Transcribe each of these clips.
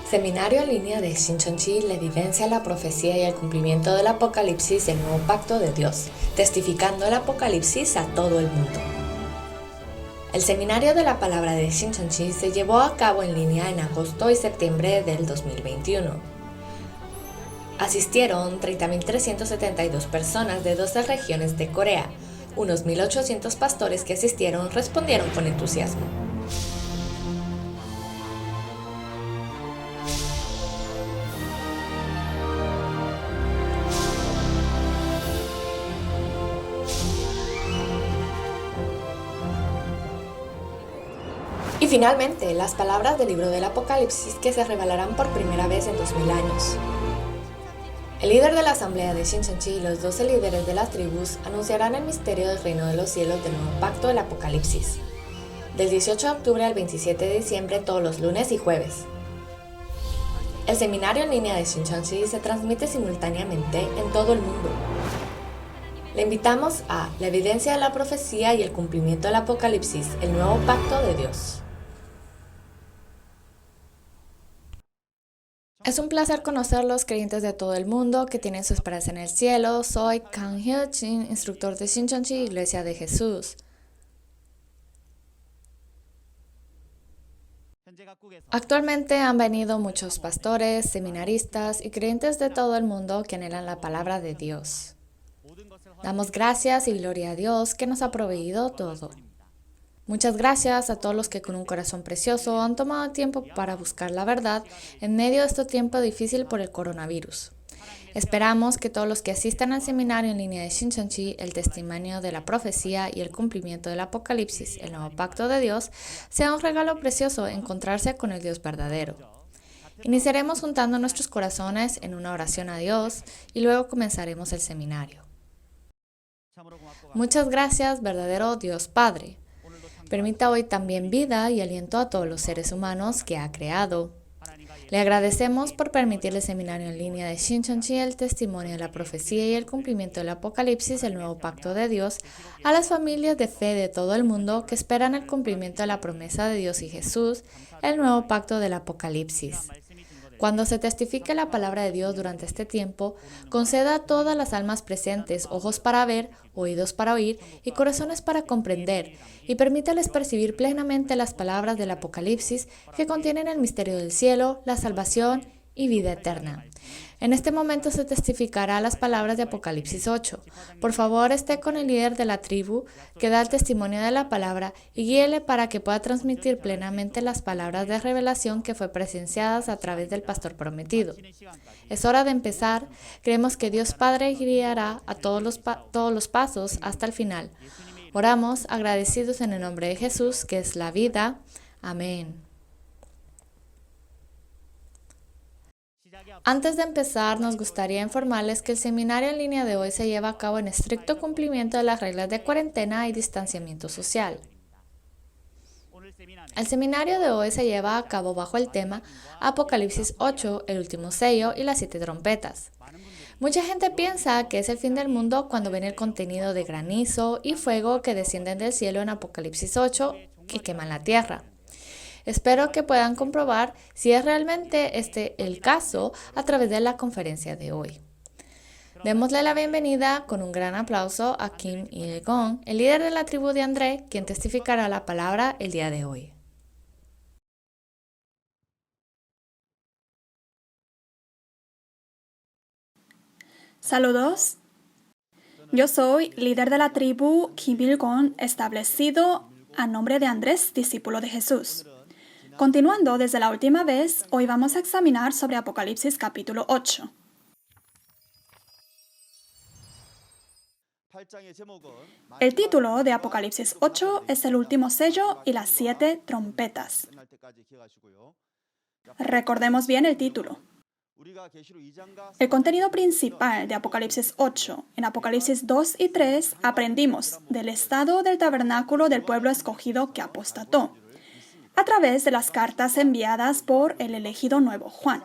Seminario en línea de Shincheonji, la evidencia, la profecía y el cumplimiento del Apocalipsis y el nuevo pacto de Dios, testificando el Apocalipsis a todo el mundo. El seminario de la palabra de Shincheonji se llevó a cabo en línea en agosto y septiembre del 2021. Asistieron 30.372 personas de 12 regiones de Corea. Unos 1.800 pastores que asistieron respondieron con entusiasmo. Y finalmente, las palabras del libro del Apocalipsis que se revelarán por primera vez en 2000 años. El líder de la asamblea de Shincheonji y los 12 líderes de las tribus anunciarán el misterio del reino de los cielos del nuevo pacto del Apocalipsis, del 18 de octubre al 27 de diciembre todos los lunes y jueves. El seminario en línea de Shincheonji se transmite simultáneamente en todo el mundo. Le invitamos a la evidencia de la profecía y el cumplimiento del Apocalipsis, el nuevo pacto de Dios. Es un placer conocer los creyentes de todo el mundo que tienen su esperanza en el cielo. Soy Kang Hyo-jin, instructor de Shincheonji Iglesia de Jesús. Actualmente han venido muchos pastores, seminaristas y creyentes de todo el mundo que anhelan la palabra de Dios. Damos gracias y gloria a Dios que nos ha proveído todo. Muchas gracias a todos los que con un corazón precioso han tomado tiempo para buscar la verdad en medio de este tiempo difícil por el coronavirus. Esperamos que todos los que asistan al seminario en línea de Shincheonji, el testimonio de la profecía y el cumplimiento del Apocalipsis, el nuevo pacto de Dios, sea un regalo precioso encontrarse con el Dios verdadero. Iniciaremos juntando nuestros corazones en una oración a Dios y luego comenzaremos el seminario. Muchas gracias, verdadero Dios Padre. Permita hoy también vida y aliento a todos los seres humanos que ha creado. Le agradecemos por permitir el seminario en línea de Shincheonji, el testimonio de la profecía y el cumplimiento del Apocalipsis, el nuevo pacto de Dios, a las familias de fe de todo el mundo que esperan el cumplimiento de la promesa de Dios y Jesús, el nuevo pacto del Apocalipsis. Cuando se testifique la palabra de Dios durante este tiempo, conceda a todas las almas presentes ojos para ver, oídos para oír y corazones para comprender, y permítales percibir plenamente las palabras del Apocalipsis que contienen el misterio del cielo, la salvación y vida eterna. En este momento se testificará las palabras de Apocalipsis 8. Por favor, esté con el líder de la tribu que da el testimonio de la palabra y guíele para que pueda transmitir plenamente las palabras de revelación que fue presenciadas a través del pastor prometido. Es hora de empezar. Creemos que Dios Padre guiará a todos los pasos hasta el final. Oramos agradecidos en el nombre de Jesús, que es la vida. Amén. Antes de empezar, nos gustaría informarles que el seminario en línea de hoy se lleva a cabo en estricto cumplimiento de las reglas de cuarentena y distanciamiento social. El seminario de hoy se lleva a cabo bajo el tema Apocalipsis 8, el último sello y las 7 trompetas. Mucha gente piensa que es el fin del mundo cuando ven el contenido de granizo y fuego que descienden del cielo en Apocalipsis 8, que queman la tierra. Espero que puedan comprobar si es realmente este el caso a través de la conferencia de hoy. Démosle la bienvenida con un gran aplauso a Kim Il-gong, el líder de la tribu de André, quien testificará la palabra el día de hoy. Saludos. Yo soy líder de la tribu Kim Il-gong, establecido a nombre de Andrés, discípulo de Jesús. Continuando desde la última vez, hoy vamos a examinar sobre Apocalipsis capítulo 8. El título de Apocalipsis 8 es el último sello y las 7 trompetas. Recordemos bien el título. El contenido principal de Apocalipsis 8. En Apocalipsis 2 y 3 aprendimos del estado del tabernáculo del pueblo escogido que apostató, a través de las cartas enviadas por el elegido nuevo Juan,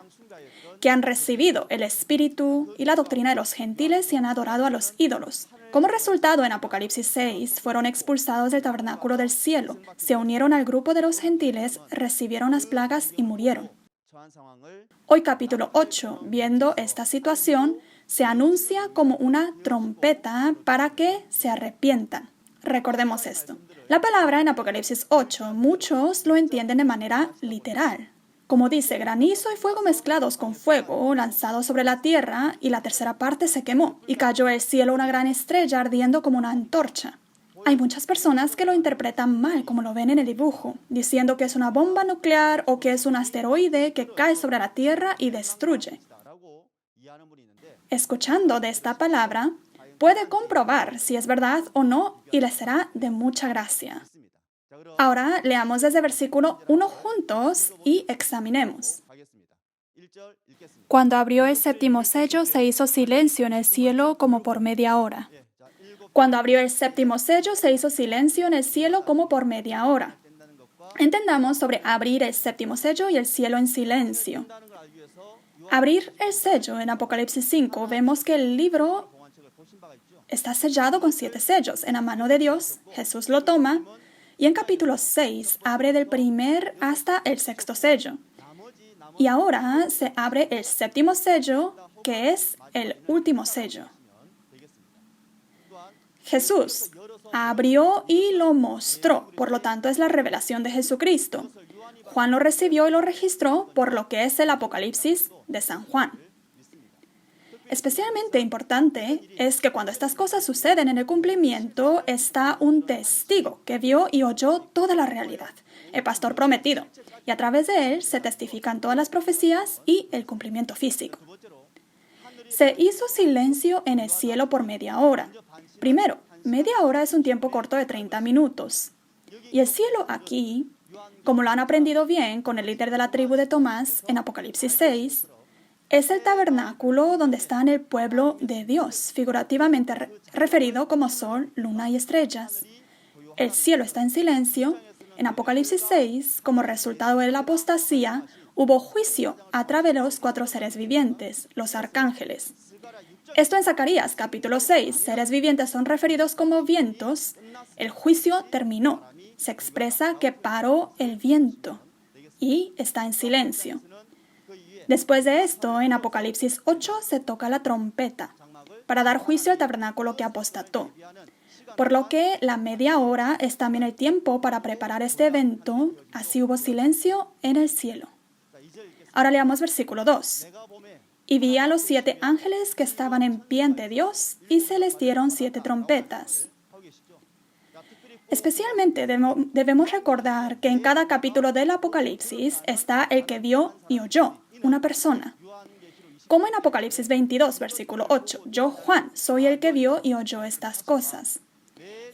que han recibido el espíritu y la doctrina de los gentiles y han adorado a los ídolos. Como resultado, en Apocalipsis 6, fueron expulsados del tabernáculo del cielo, se unieron al grupo de los gentiles, recibieron las plagas y murieron. Hoy capítulo 8, viendo esta situación, se anuncia como una trompeta para que se arrepientan. Recordemos esto. La palabra en Apocalipsis 8, muchos lo entienden de manera literal. Como dice, granizo y fuego mezclados con fuego, lanzados sobre la tierra, y la tercera parte se quemó, y cayó del cielo una gran estrella ardiendo como una antorcha. Hay muchas personas que lo interpretan mal, como lo ven en el dibujo, diciendo que es una bomba nuclear o que es un asteroide que cae sobre la Tierra y destruye. Escuchando de esta palabra, puede comprobar si es verdad o no y le será de mucha gracia. Ahora leamos desde versículo 1 juntos y examinemos. Cuando abrió el séptimo sello, se hizo silencio en el cielo como por media hora. Cuando abrió el séptimo sello, se hizo silencio en el cielo como por media hora. Entendamos sobre abrir el séptimo sello y el cielo en silencio. Abrir el sello en Apocalipsis 5, vemos que el libro está sellado con 7 sellos. En la mano de Dios, Jesús lo toma, y en capítulo 6 abre del primer hasta el 6º sello. Y ahora se abre el séptimo sello, que es el último sello. Jesús abrió y lo mostró, por lo tanto es la revelación de Jesucristo. Juan lo recibió y lo registró, por lo que es el Apocalipsis de San Juan. Especialmente importante es que cuando estas cosas suceden en el cumplimiento, está un testigo que vio y oyó toda la realidad, el pastor prometido, y a través de él se testifican todas las profecías y el cumplimiento físico. Se hizo silencio en el cielo por media hora. Primero, media hora es un tiempo corto de 30 minutos. Y el cielo aquí, como lo han aprendido bien con el líder de la tribu de Tomás en Apocalipsis 6, es el tabernáculo donde está el pueblo de Dios, figurativamente referido como sol, luna y estrellas. El cielo está en silencio. En Apocalipsis 6, como resultado de la apostasía, hubo juicio a través de los 4 seres vivientes, los arcángeles. Esto en Zacarías, capítulo 6, seres vivientes son referidos como vientos. El juicio terminó. Se expresa que paró el viento y está en silencio. Después de esto, en Apocalipsis 8 se toca la trompeta para dar juicio al tabernáculo que apostató. Por lo que la media hora es también el tiempo para preparar este evento. Así hubo silencio en el cielo. Ahora leamos versículo 2. Y vi a los 7 ángeles que estaban en pie ante Dios, y se les dieron 7 trompetas. Especialmente debemos recordar que en cada capítulo del Apocalipsis está el que vio y oyó, una persona. Como en Apocalipsis 22, versículo 8, yo, Juan, soy el que vio y oyó estas cosas.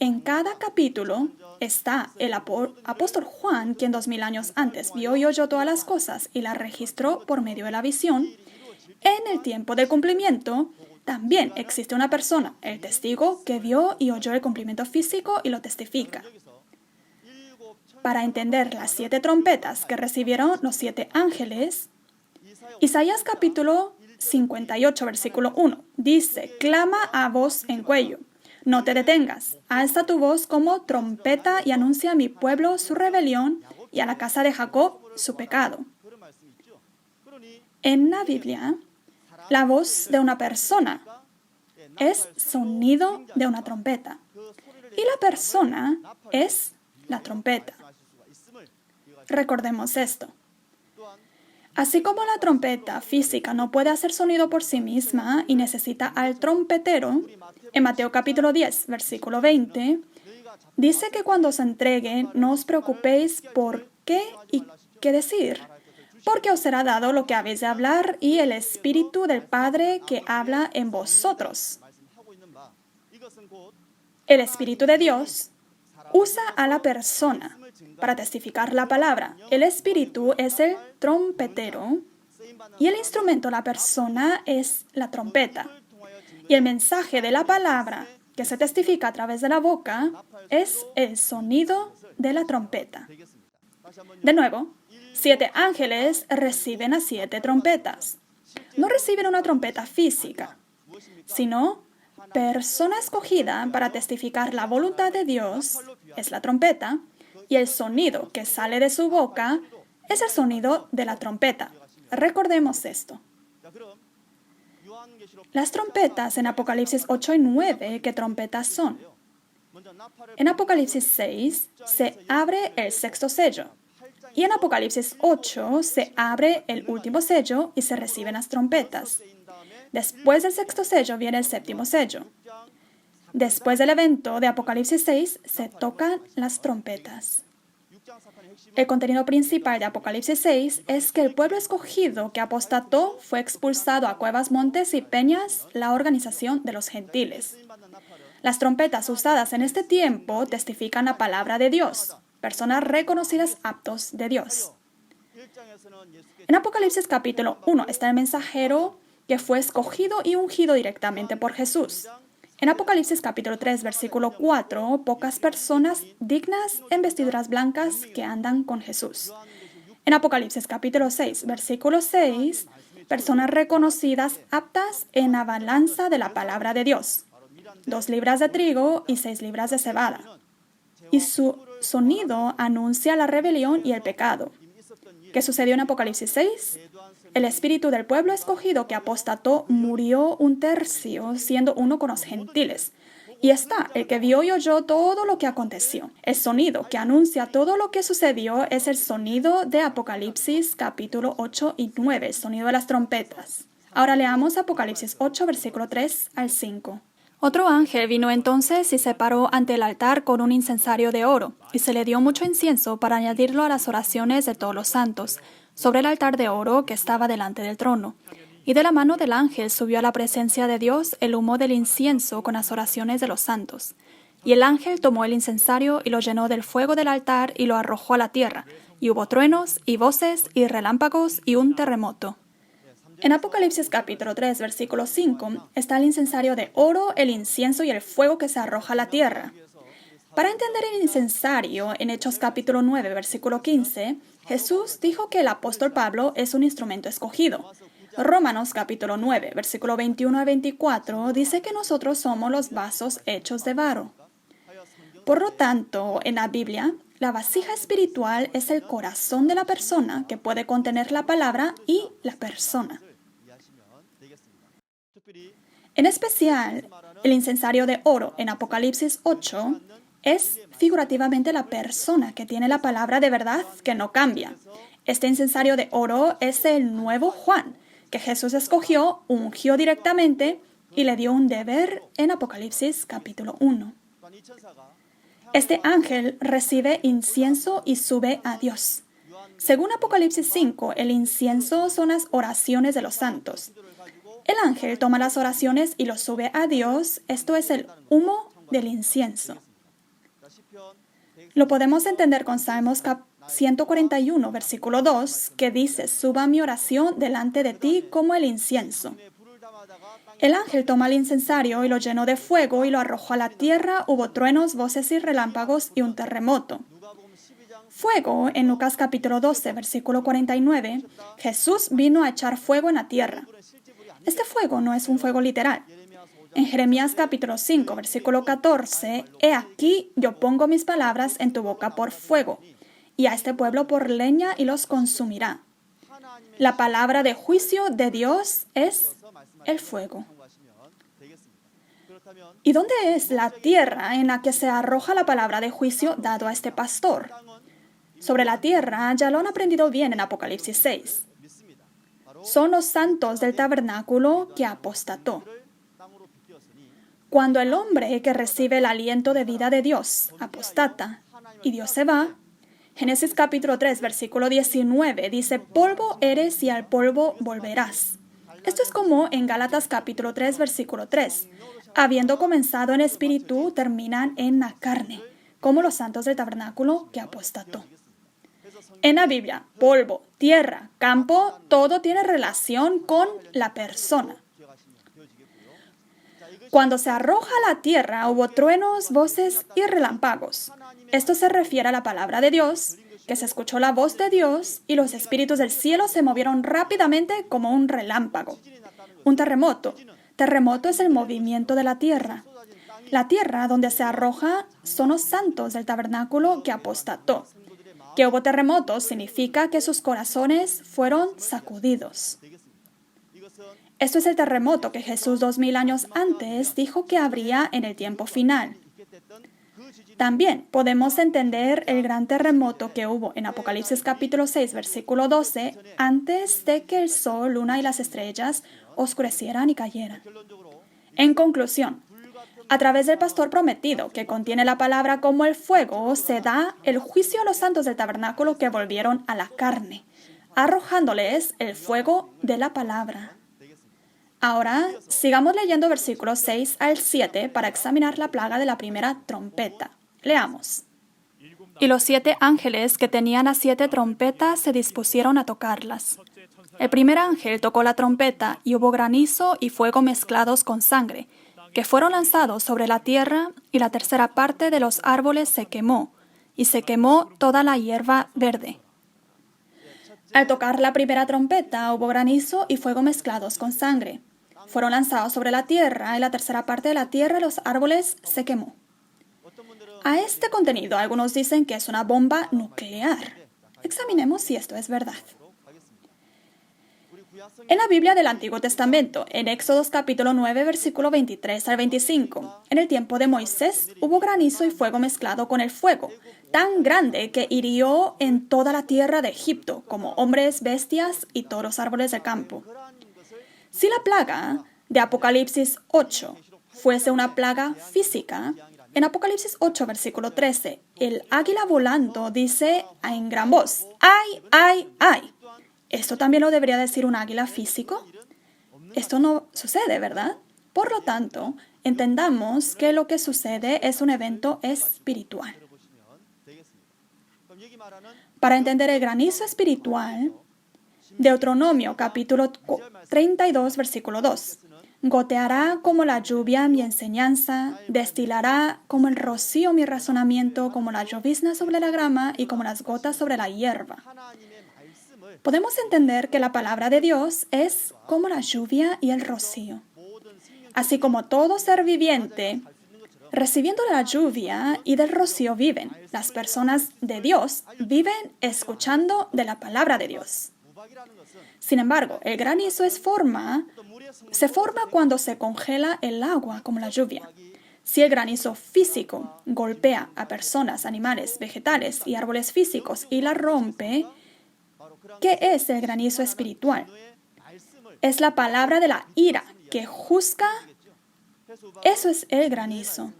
En cada capítulo está el apóstol Juan, quien 2000 años antes vio y oyó todas las cosas y las registró por medio de la visión. En el tiempo del cumplimiento, también existe una persona, el testigo, que vio y oyó el cumplimiento físico y lo testifica. Para entender las 7 trompetas que recibieron los 7 ángeles, Isaías capítulo 58, versículo 1, dice, clama a voz en cuello. No te detengas, alza tu voz como trompeta y anuncia a mi pueblo su rebelión y a la casa de Jacob su pecado. En la Biblia, la voz de una persona es sonido de una trompeta y la persona es la trompeta. Recordemos esto. Así como la trompeta física no puede hacer sonido por sí misma y necesita al trompetero, en Mateo capítulo 10, versículo 20, dice que cuando os entregue no os preocupéis por qué y qué decir, porque os será dado lo que habéis de hablar y el Espíritu del Padre que habla en vosotros. El Espíritu de Dios usa a la persona para testificar la palabra. El Espíritu es el trompetero y el instrumento, la persona, es la trompeta. Y el mensaje de la palabra que se testifica a través de la boca es el sonido de la trompeta. De nuevo, 7 ángeles reciben a 7 trompetas. No reciben una trompeta física, sino persona escogida para testificar la voluntad de Dios es la trompeta, y el sonido que sale de su boca es el sonido de la trompeta. recordemos esto. Las trompetas en Apocalipsis 8 y 9, ¿qué trompetas son? En Apocalipsis 6 se abre el sexto sello. Y en Apocalipsis 8 se abre el último sello y se reciben las trompetas. Después del sexto sello viene el séptimo sello. Después del evento de Apocalipsis 6 se tocan las trompetas. El contenido principal de Apocalipsis 6 es que el pueblo escogido que apostató fue expulsado a cuevas, montes y peñas, la organización de los gentiles. Las trompetas usadas en este tiempo testifican la palabra de Dios, personas reconocidas aptos de Dios. En Apocalipsis capítulo 1 está el mensajero que fue escogido y ungido directamente por Jesús. En Apocalipsis capítulo 3, versículo 4, pocas personas dignas en vestiduras blancas que andan con Jesús. En Apocalipsis capítulo 6, versículo 6, personas reconocidas aptas en la balanza de la palabra de Dios. 2 libras de trigo y 6 libras de cebada. Y su sonido anuncia la rebelión y el pecado. ¿Qué sucedió en Apocalipsis 6? El espíritu del pueblo escogido que apostató murió 1/3, siendo uno con los gentiles. Y está el que vio y oyó todo lo que aconteció. El sonido que anuncia todo lo que sucedió es el sonido de Apocalipsis capítulo 8 y 9, el sonido de las trompetas. Ahora leamos Apocalipsis 8, versículo 3 al 5. Otro ángel vino entonces y se paró ante el altar con un incensario de oro, y se le dio mucho incienso para añadirlo a las oraciones de todos los santos, sobre el altar de oro que estaba delante del trono. Y de la mano del ángel subió a la presencia de Dios el humo del incienso con las oraciones de los santos. Y el ángel tomó el incensario y lo llenó del fuego del altar y lo arrojó a la tierra, y hubo truenos y voces y relámpagos y un terremoto. En Apocalipsis capítulo 3, versículo 5, está el incensario de oro, el incienso y el fuego que se arroja a la tierra. Para entender el incensario, en Hechos capítulo 9, versículo 15, Jesús dijo que el apóstol Pablo es un instrumento escogido. Romanos capítulo 9, versículo 21 a 24, dice que nosotros somos los vasos hechos de barro. Por lo tanto, en la Biblia, la vasija espiritual es el corazón de la persona que puede contener la palabra y la persona. En especial, el incensario de oro en Apocalipsis 8 es figurativamente la persona que tiene la palabra de verdad que no cambia. Este incensario de oro es el nuevo Juan, que Jesús escogió, ungió directamente y le dio un deber en Apocalipsis capítulo 1. Este ángel recibe incienso y sube a Dios. Según Apocalipsis 5, el incienso son las oraciones de los santos. El ángel toma las oraciones y los sube a Dios. Esto es el humo del incienso. Lo podemos entender con Salmos 141, versículo 2, que dice: «Suba mi oración delante de ti como el incienso». El ángel toma el incensario y lo llenó de fuego y lo arrojó a la tierra. Hubo truenos, voces y relámpagos y un terremoto. Fuego, en Lucas capítulo 12, versículo 49, Jesús vino a echar fuego en la tierra. Este fuego no es un fuego literal. En Jeremías capítulo 5, versículo 14, «He aquí, yo pongo mis palabras en tu boca por fuego, y a este pueblo por leña y los consumirá». La palabra de juicio de Dios es el fuego. ¿Y dónde es la tierra en la que se arroja la palabra de juicio dado a este pastor? Sobre la tierra ya lo han aprendido bien en Apocalipsis 6. Son los santos del tabernáculo que apostató. Cuando el hombre que recibe el aliento de vida de Dios apostata y Dios se va, Génesis capítulo 3, versículo 19 dice: «Polvo eres y al polvo volverás». Esto es como en Gálatas capítulo 3, versículo 3. Habiendo comenzado en espíritu, terminan en la carne, como los santos del tabernáculo que apostató. En la Biblia, polvo, tierra, campo, todo tiene relación con la persona. Cuando se arroja a la tierra, hubo truenos, voces y relámpagos. Esto se refiere a la palabra de Dios, que se escuchó la voz de Dios y los espíritus del cielo se movieron rápidamente como un relámpago. Un terremoto. Terremoto es el movimiento de la tierra. La tierra donde se arroja son los santos del tabernáculo que apostató. Que hubo terremotos significa que sus corazones fueron sacudidos. Esto es el terremoto que Jesús 2000 años antes dijo que habría en el tiempo final. También podemos entender el gran terremoto que hubo en Apocalipsis capítulo 6, versículo 12, antes de que el sol, luna y las estrellas oscurecieran y cayeran. En conclusión, a través del pastor prometido, que contiene la palabra como el fuego, se da el juicio a los santos del tabernáculo que volvieron a la carne, arrojándoles el fuego de la palabra. Ahora, sigamos leyendo versículos 6 al 7 para examinar la plaga de la primera trompeta. Leamos. Y los 7 ángeles que tenían las 7 trompetas se dispusieron a tocarlas. El primer ángel tocó la trompeta y hubo granizo y fuego mezclados con sangre, que fueron lanzados sobre la tierra, y la tercera parte de los árboles se quemó, y se quemó toda la hierba verde. Al tocar la primera trompeta hubo granizo y fuego mezclados con sangre. Fueron lanzados sobre la tierra, y la tercera parte de la tierra, los árboles, se quemó. A este contenido, algunos dicen que es una bomba nuclear. Examinemos si esto es verdad. En la Biblia del Antiguo Testamento, en Éxodo capítulo 9, versículo 23 al 25, en el tiempo de Moisés hubo granizo y fuego mezclado con el fuego, tan grande que hirió en toda la tierra de Egipto, como hombres, bestias y todos los árboles del campo. Si la plaga de Apocalipsis 8 fuese una plaga física, en Apocalipsis 8, versículo 13, el águila volando dice en gran voz, ¡ay, ay, ay! ¿Esto también lo debería decir un águila físico? Esto no sucede, ¿verdad? Por lo tanto, entendamos que lo que sucede es un evento espiritual. Para entender el granizo espiritual, Deuteronomio capítulo 32, versículo 2. Goteará como la lluvia mi enseñanza, destilará como el rocío mi razonamiento, como la llovizna sobre la grama y como las gotas sobre la hierba. Podemos entender que la palabra de Dios es como la lluvia y el rocío. Así como todo ser viviente, recibiendo la lluvia y del rocío viven. Las personas de Dios viven escuchando de la palabra de Dios. Sin embargo, el granizo se forma cuando se congela el agua como la lluvia. Si el granizo físico golpea a personas, animales, vegetales y árboles físicos y la rompe, ¿qué es el granizo espiritual? Es la palabra de la ira que juzga. Eso es el granizo.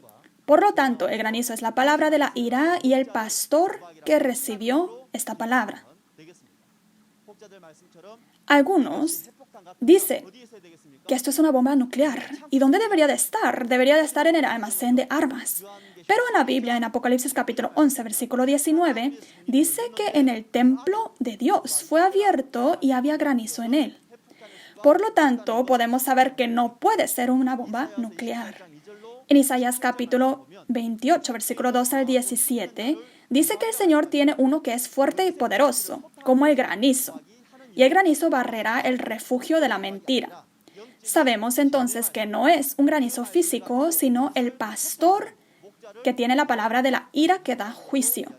Por lo tanto, el granizo es la palabra de la ira y el pastor que recibió esta palabra. Algunos dicen que esto es una bomba nuclear. ¿Y dónde debería de estar? Debería de estar en el almacén de armas. Pero en la Biblia, en Apocalipsis capítulo 11, versículo 19, dice que en el templo de Dios fue abierto y había granizo en él. Por lo tanto, podemos saber que no puede ser una bomba nuclear. En Isaías capítulo 28, versículo 2 al 17, dice que el Señor tiene uno que es fuerte y poderoso, como el granizo. Y el granizo barrerá el refugio de la mentira. Sabemos entonces que no es un granizo físico, sino el pastor que tiene la palabra de la ira que da juicio.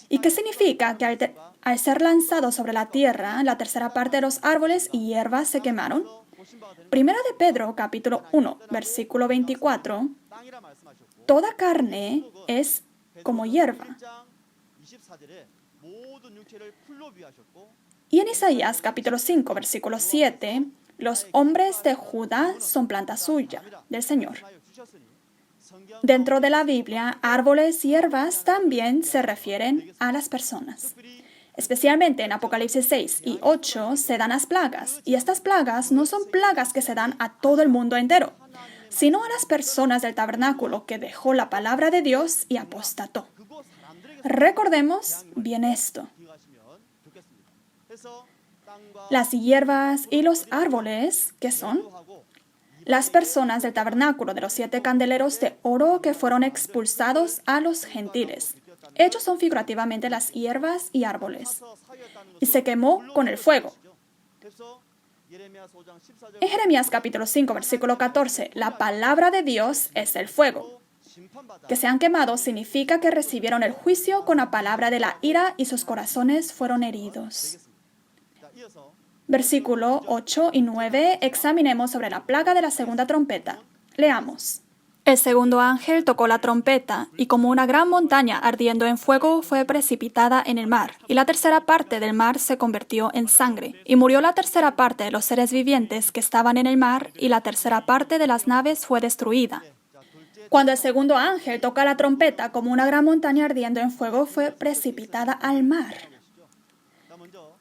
¿Y qué significa que al ser lanzado sobre la tierra, la tercera parte de los árboles y hierbas se quemaron? Primera de Pedro, capítulo 1, versículo 24, toda carne es como hierba. Y en Isaías, capítulo 5, versículo 7, los hombres de Judá son planta suya, del Señor. Dentro de la Biblia, árboles y hierbas también se refieren a las personas. Especialmente en Apocalipsis 6 y 8 se dan las plagas, y estas plagas no son plagas que se dan a todo el mundo entero, sino a las personas del tabernáculo que dejó la palabra de Dios y apostató. Recordemos bien esto. Las hierbas y los árboles, ¿qué son? Las personas del tabernáculo de los 7 candeleros de oro que fueron expulsados a los gentiles. Ellos son figurativamente las hierbas y árboles. Y se quemó con el fuego. En Jeremías capítulo 5, versículo 14, la palabra de Dios es el fuego. Que sean quemados significa que recibieron el juicio con la palabra de la ira y sus corazones fueron heridos. Versículo 8 y 9, examinemos sobre la plaga de la segunda trompeta. Leamos. El segundo ángel tocó la trompeta, y como una gran montaña ardiendo en fuego fue precipitada en el mar, y la tercera parte del mar se convirtió en sangre, y murió la tercera parte de los seres vivientes que estaban en el mar, y la tercera parte de las naves fue destruida. Cuando el segundo ángel toca la trompeta, como una gran montaña ardiendo en fuego fue precipitada al mar.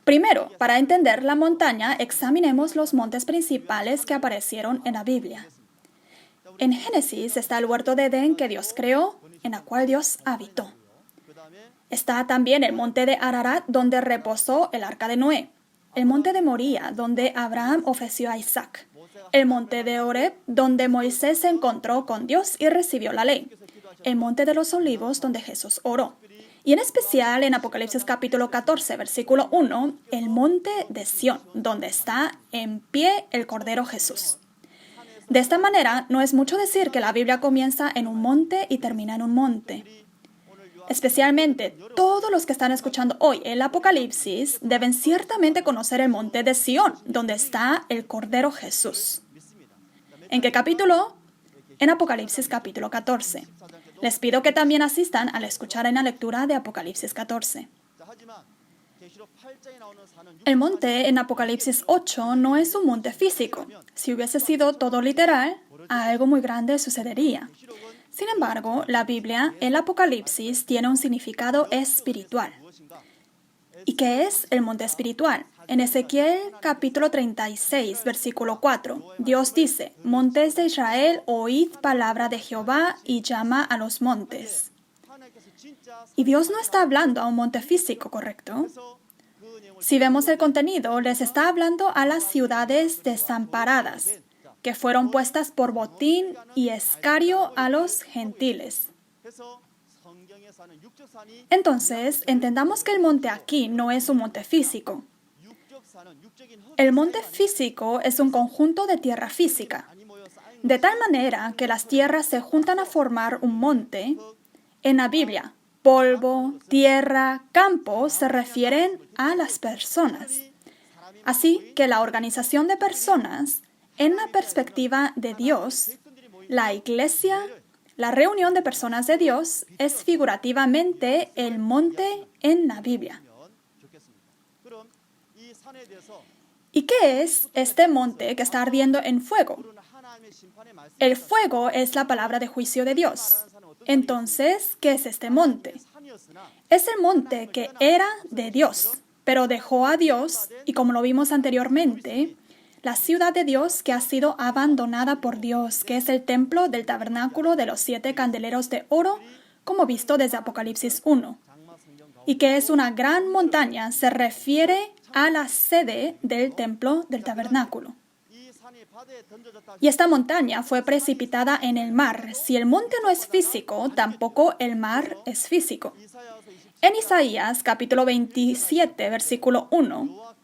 Primero, para entender la montaña, examinemos los montes principales que aparecieron en la Biblia. En Génesis está el huerto de Edén que Dios creó, en el cual Dios habitó. Está también el monte de Ararat, donde reposó el arca de Noé. El monte de Moría, donde Abraham ofreció a Isaac. El monte de Horeb, donde Moisés se encontró con Dios y recibió la ley. El monte de los olivos, donde Jesús oró. Y en especial en Apocalipsis capítulo 14, versículo 1, el monte de Sión, donde está en pie el Cordero Jesús. De esta manera, no es mucho decir que la Biblia comienza en un monte y termina en un monte. Especialmente, todos los que están escuchando hoy el Apocalipsis deben ciertamente conocer el monte de Sión, donde está el Cordero Jesús. ¿En qué capítulo? En Apocalipsis capítulo 14. Les pido que también asistan al escuchar en la lectura de Apocalipsis 14. El monte en Apocalipsis 8 no es un monte físico. Si hubiese sido todo literal, algo muy grande sucedería. Sin embargo, la Biblia, el Apocalipsis, tiene un significado espiritual. ¿Y qué es el monte espiritual? En Ezequiel capítulo 36, versículo 4, Dios dice: «Montes de Israel, oíd palabra de Jehová y llama a los montes». Y Dios no está hablando a un monte físico, ¿correcto? Si vemos el contenido, les está hablando a las ciudades desamparadas, que fueron puestas por botín y escario a los gentiles. Entonces, entendamos que el monte aquí no es un monte físico. El monte físico es un conjunto de tierra física. De tal manera que las tierras se juntan a formar un monte. En la Biblia, polvo, tierra, campo se refieren a las personas. Así que la organización de personas, en la perspectiva de Dios, la iglesia, la reunión de personas de Dios, es figurativamente el monte en la Biblia. ¿Y qué es este monte que está ardiendo en fuego? El fuego es la palabra de juicio de Dios. Entonces, ¿qué es este monte? Es el monte que era de Dios, pero dejó a Dios, y como lo vimos anteriormente, la ciudad de Dios que ha sido abandonada por Dios, que es el templo del tabernáculo de los 7 candeleros de oro, como visto desde Apocalipsis 1. Y que es una gran montaña, se refiere a la sede del templo del tabernáculo. Y esta montaña fue precipitada en el mar. Si el monte no es físico, tampoco el mar es físico. En Isaías capítulo 27, versículo 1,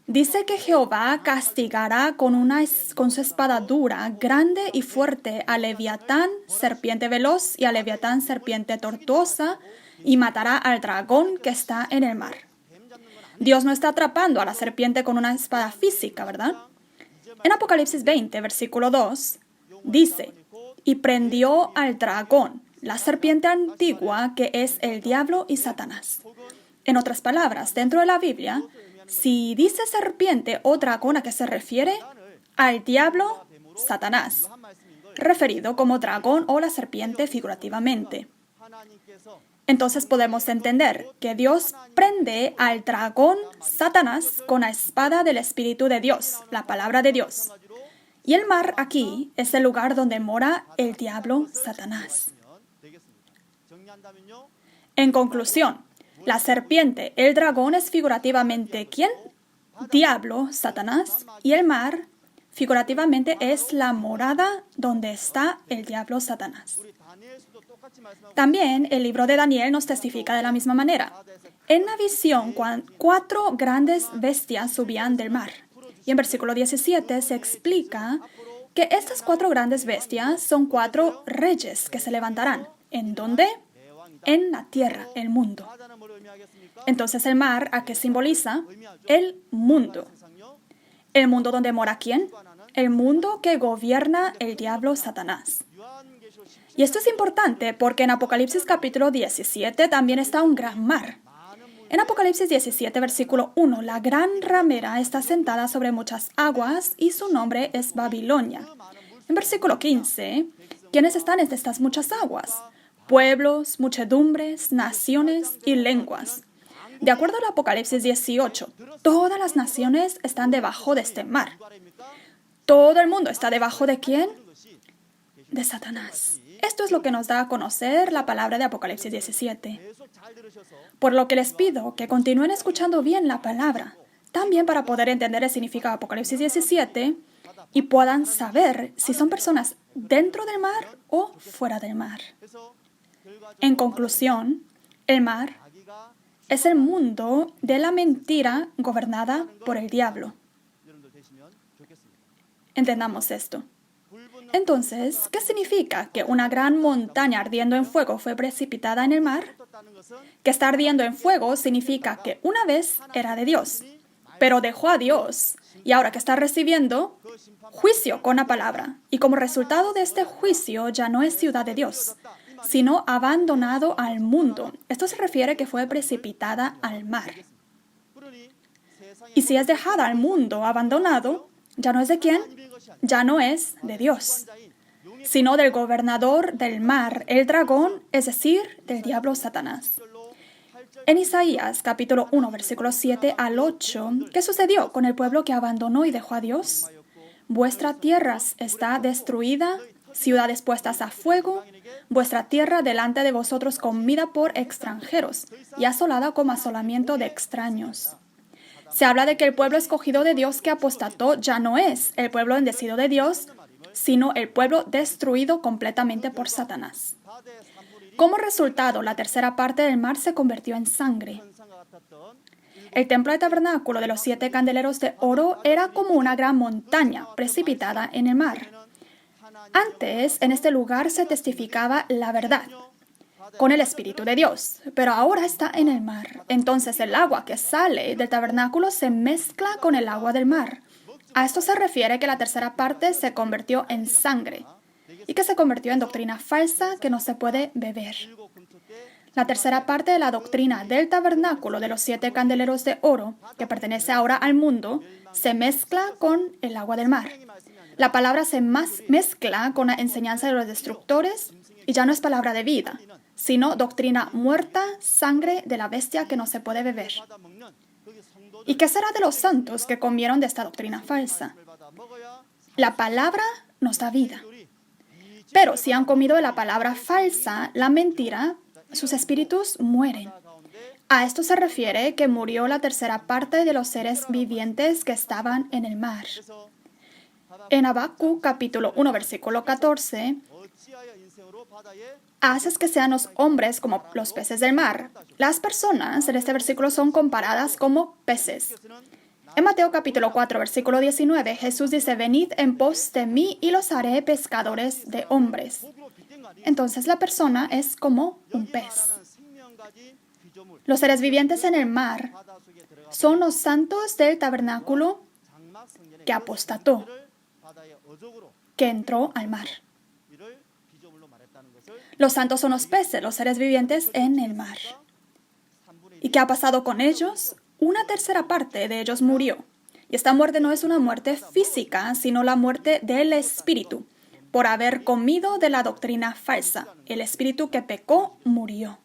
dice que Jehová castigará con su espada dura, grande y fuerte, a Leviatán, serpiente veloz, y a Leviatán, serpiente tortuosa, y matará al dragón que está en el mar. Dios no está atrapando a la serpiente con una espada física, ¿verdad? En Apocalipsis 20, versículo 2, dice: «Y prendió al dragón, la serpiente antigua, que es el diablo y Satanás». En otras palabras, dentro de la Biblia, si dice serpiente o dragón, ¿a qué se refiere? Al diablo, Satanás, referido como dragón o la serpiente figurativamente. Entonces podemos entender que Dios prende al dragón Satanás con la espada del Espíritu de Dios, la palabra de Dios. Y el mar aquí es el lugar donde mora el diablo Satanás. En conclusión, la serpiente, el dragón es figurativamente ¿quién? Diablo, Satanás, y el mar figurativamente es la morada donde está el diablo Satanás. También el libro de Daniel nos testifica de la misma manera. En la visión, 4 grandes bestias subían del mar. Y en versículo 17 se explica que estas 4 grandes bestias son 4 reyes que se levantarán. ¿En dónde? En la tierra, el mundo. Entonces el mar, ¿a qué simboliza? El mundo. ¿El mundo donde mora quién? El mundo que gobierna el diablo Satanás. Y esto es importante porque en Apocalipsis capítulo 17 también está un gran mar. En Apocalipsis 17, versículo 1, la gran ramera está sentada sobre muchas aguas y su nombre es Babilonia. En versículo 15, ¿quiénes están en estas muchas aguas? Pueblos, muchedumbres, naciones y lenguas. De acuerdo al Apocalipsis 18, todas las naciones están debajo de este mar. ¿Todo el mundo está debajo de quién? De Satanás. Esto es lo que nos da a conocer la palabra de Apocalipsis 17. Por lo que les pido que continúen escuchando bien la palabra, también para poder entender el significado de Apocalipsis 17 y puedan saber si son personas dentro del mar o fuera del mar. En conclusión, el mar es el mundo de la mentira gobernada por el diablo. Entendamos esto. Entonces, ¿qué significa que una gran montaña ardiendo en fuego fue precipitada en el mar? Que está ardiendo en fuego significa que una vez era de Dios, pero dejó a Dios y ahora que está recibiendo juicio con la palabra. Y como resultado de este juicio ya no es ciudad de Dios, sino abandonado al mundo. Esto se refiere que fue precipitada al mar. Y si es dejada al mundo abandonado, ¿ya no es de quién? Ya no es de Dios, sino del gobernador del mar, el dragón, es decir, del diablo Satanás. En Isaías, capítulo 1, versículos 7 al 8, ¿qué sucedió con el pueblo que abandonó y dejó a Dios? Vuestra tierra está destruida, ciudades puestas a fuego, vuestra tierra delante de vosotros comida por extranjeros y asolada como asolamiento de extraños. Se habla de que el pueblo escogido de Dios que apostató ya no es el pueblo bendecido de Dios, sino el pueblo destruido completamente por Satanás. Como resultado, la tercera parte del mar se convirtió en sangre. El templo de tabernáculo de los 7 candeleros de oro era como una gran montaña precipitada en el mar. Antes, en este lugar se testificaba la verdad con el Espíritu de Dios, pero ahora está en el mar. Entonces el agua que sale del tabernáculo se mezcla con el agua del mar. A esto se refiere que la tercera parte se convirtió en sangre y que se convirtió en doctrina falsa que no se puede beber. La tercera parte de la doctrina del tabernáculo de los 7 candeleros de oro, que pertenece ahora al mundo, se mezcla con el agua del mar. La palabra se mezcla con la enseñanza de los destructores y ya no es palabra de vida, sino doctrina muerta, sangre de la bestia que no se puede beber. ¿Y qué será de los santos que comieron de esta doctrina falsa? La palabra nos da vida. Pero si han comido de la palabra falsa, la mentira, sus espíritus mueren. A esto se refiere que murió la tercera parte de los seres vivientes que estaban en el mar. En Habacuc, capítulo 1, versículo 14, haces que sean los hombres como los peces del mar. Las personas en este versículo son comparadas como peces. En Mateo capítulo 4, versículo 19, Jesús dice, venid en pos de mí y los haré pescadores de hombres. Entonces la persona es como un pez. Los seres vivientes en el mar son los santos del tabernáculo que apostató, que entró al mar. Los santos son los peces, los seres vivientes en el mar. ¿Y qué ha pasado con ellos? Una tercera parte de ellos murió. Y esta muerte no es una muerte física, sino la muerte del espíritu, por haber comido de la doctrina falsa. El espíritu que pecó murió.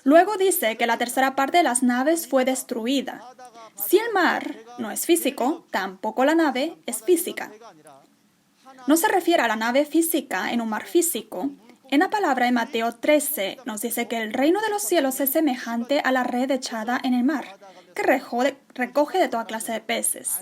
Luego dice que la tercera parte de las naves fue destruida. Si el mar no es físico, tampoco la nave es física. No se refiere a la nave física en un mar físico. En la palabra de Mateo 13 nos dice que el reino de los cielos es semejante a la red echada en el mar, que recoge de toda clase de peces.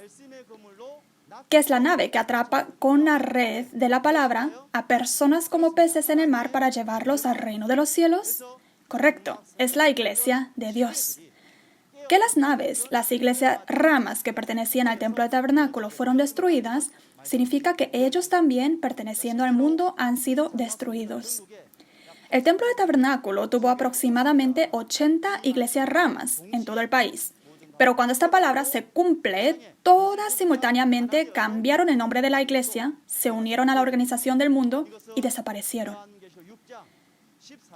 ¿Qué es la nave? Que atrapa con la red de la palabra a personas como peces en el mar para llevarlos al reino de los cielos. Correcto, es la iglesia de Dios. Que las naves, las iglesias ramas que pertenecían al templo del tabernáculo fueron destruidas, significa que ellos también, perteneciendo al mundo, han sido destruidos. El templo del tabernáculo tuvo aproximadamente 80 iglesias ramas en todo el país. Pero cuando esta palabra se cumple, todas simultáneamente cambiaron el nombre de la iglesia, se unieron a la organización del mundo y desaparecieron.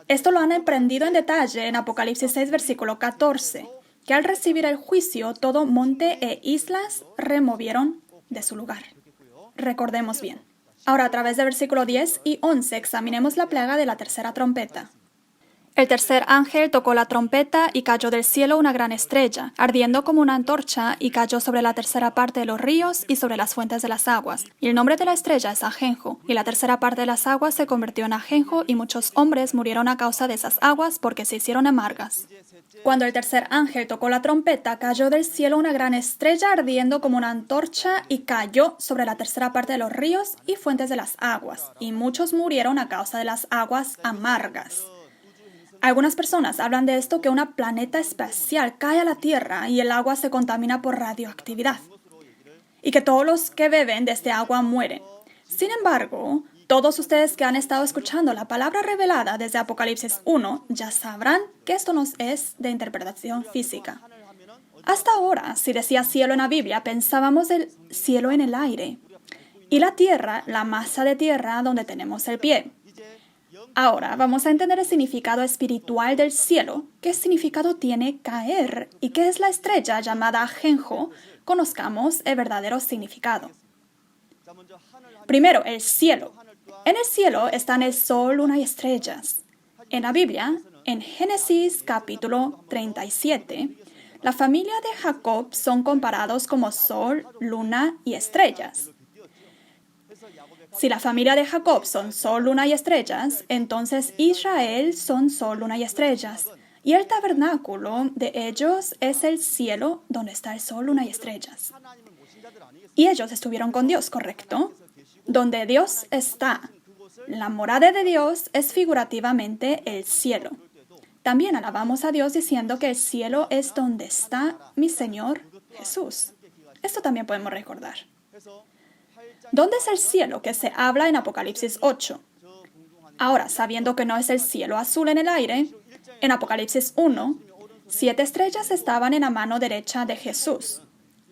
Esto lo han aprendido en detalle en Apocalipsis 6, versículo 14, que al recibir el juicio, todo monte e islas removieron de su lugar. Recordemos bien. Ahora, a través de versículo 10 y 11, examinemos la plaga de la tercera trompeta. El tercer ángel tocó la trompeta y cayó del cielo una gran estrella, ardiendo como una antorcha, y cayó sobre la tercera parte de los ríos y sobre las fuentes de las aguas. Y el nombre de la estrella es Ajenjo, y la tercera parte de las aguas se convirtió en ajenjo, y muchos hombres murieron a causa de esas aguas porque se hicieron amargas. Cuando el tercer ángel tocó la trompeta, cayó del cielo una gran estrella ardiendo como una antorcha y cayó sobre la tercera parte de los ríos y fuentes de las aguas, y muchos murieron a causa de las aguas amargas. Algunas personas hablan de esto que una planeta espacial cae a la Tierra y el agua se contamina por radioactividad, y que todos los que beben de este agua mueren. Sin embargo, todos ustedes que han estado escuchando la palabra revelada desde Apocalipsis 1 ya sabrán que esto no es de interpretación física. Hasta ahora, si decía cielo en la Biblia, pensábamos del cielo en el aire y la tierra, la masa de tierra donde tenemos el pie. Ahora vamos a entender el significado espiritual del cielo. ¿Qué significado tiene caer? ¿Y qué es la estrella llamada Ajenjo? Conozcamos el verdadero significado. Primero, el cielo. En el cielo están el sol, luna y estrellas. En la Biblia, en Génesis capítulo 37, la familia de Jacob son comparados como sol, luna y estrellas. Si la familia de Jacob son sol, luna y estrellas, entonces Israel son sol, luna y estrellas. Y el tabernáculo de ellos es el cielo donde está el sol, luna y estrellas. Y ellos estuvieron con Dios, ¿correcto? Donde Dios está. La morada de Dios es figurativamente el cielo. También alabamos a Dios diciendo que el cielo es donde está mi Señor Jesús. Esto también podemos recordar. ¿Dónde es el cielo que se habla en Apocalipsis 8? Ahora, sabiendo que no es el cielo azul en el aire, en Apocalipsis 1, 7 estrellas estaban en la mano derecha de Jesús.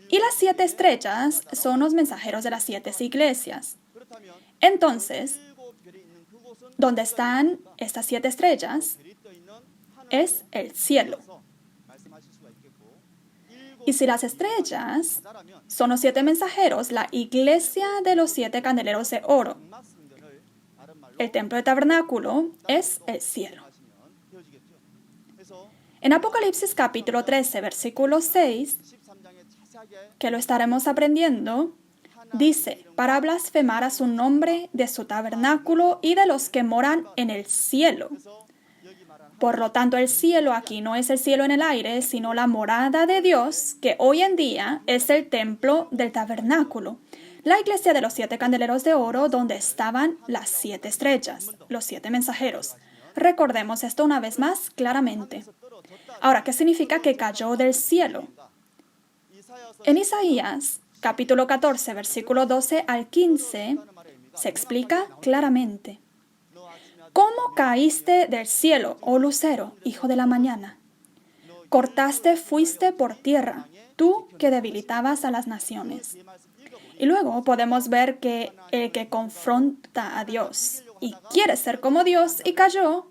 Y las 7 estrellas son los mensajeros de las 7 iglesias. Entonces, ¿dónde están estas 7 estrellas? Es el cielo. Y si las estrellas son los 7 mensajeros, la iglesia de los 7 candeleros de oro, el templo del tabernáculo es el cielo. En Apocalipsis capítulo 13, versículo 6, que lo estaremos aprendiendo, dice, para blasfemar a su nombre, de su tabernáculo y de los que moran en el cielo. Por lo tanto, el cielo aquí no es el cielo en el aire, sino la morada de Dios, que hoy en día es el templo del tabernáculo, la iglesia de los 7 candeleros de oro, donde estaban las 7 estrellas, los 7 mensajeros. Recordemos esto una vez más claramente. Ahora, ¿qué significa que cayó del cielo? En Isaías, capítulo 14, versículo 12 al 15, se explica claramente. ¿Cómo caíste del cielo, oh lucero, hijo de la mañana? Cortaste, fuiste por tierra, tú que debilitabas a las naciones. Y luego podemos ver que el que confronta a Dios y quiere ser como Dios y cayó,